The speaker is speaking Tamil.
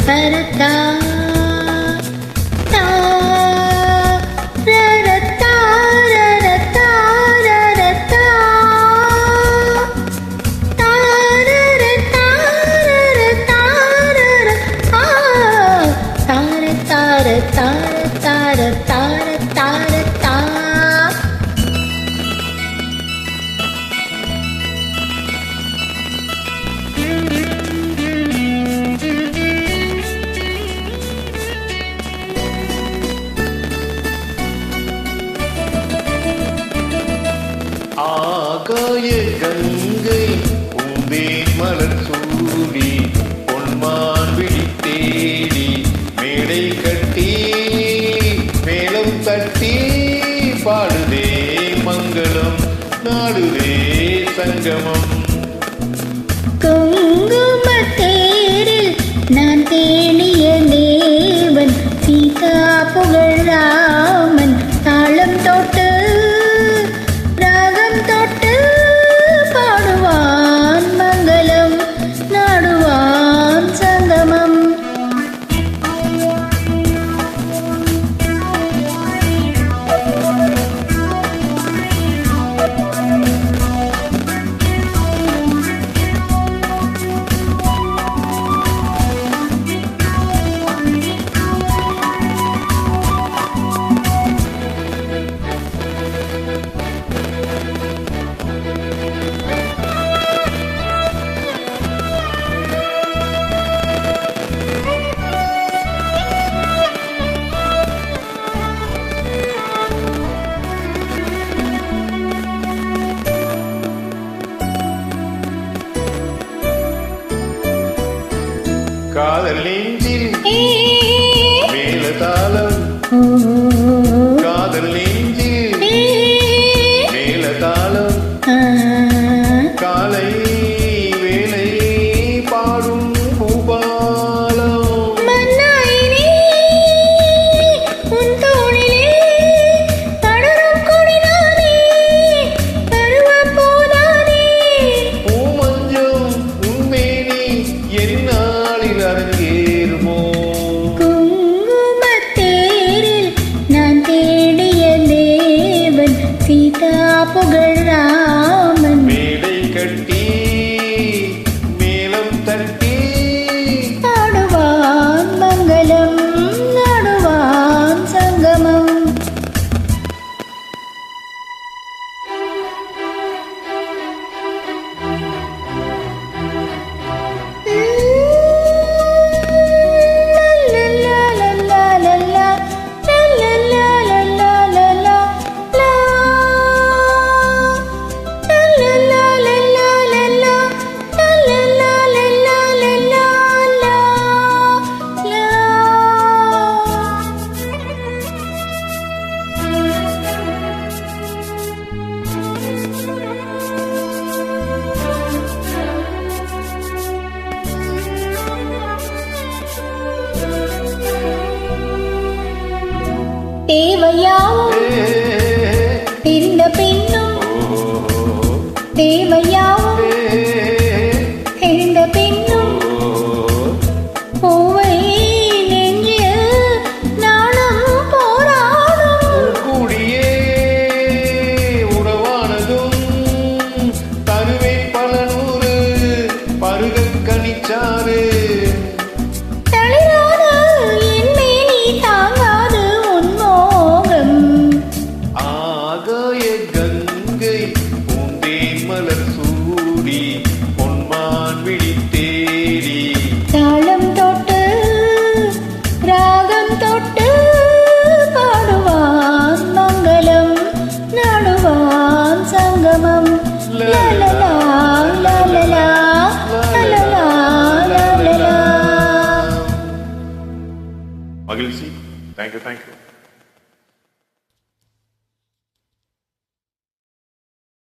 பரத்தா ஆகாய கங்கை பூந்தேன் மலர் சூடி பொன்மான் விழி தேடி மேடை கட்டி மேலம் தட்டி பாடுதே மங்களம் நாடுதே சங்கமம். குங்குமத்தேரில் நான் தேடிய தேவன் சீதா புகழ் ராமன் தாளம் தொட்டு ராகம் தொட்டு பாடுவான் மங்களம் நாடுவான் சங்கமம். காதல் நெஞ்சில் மேலதாளம் காதல் நெஞ்சில் மேலதாளம் காலை வேலை பாடும் பூபாலம். பூமஞ்சம் உன்மேனி என்னாளில் அரங்கேறுமோ. குங்குமத்தேரில் நான் தேடிய தேவன் சீதா புகழ் ராமன் மேடை கட்டி மேலம் தட்டி நாடுவான் மங்களம் நாடுவான் சங்கமம். தேவையாவும் தெரிந்த பின்னும் தேவையாவும் தெரிந்த பின்னும் பூவை நெஞ்சில் நாளும் போராடும். கூடியே உறவானதும் தருவேன் பல நூறு பருகக் கனிச்சாறு. கங்கை பூந்தேன் மலர் சூடி பொன்மான் விழி தேடி தாளம் தொட்டு ராகம் தொட்டு பாடுவான் மங்களம் நாடுவான் சங்கமம். லலலா லலலா லலலா லலலா. மகிழ்ச்சி. தேங்க்யூ.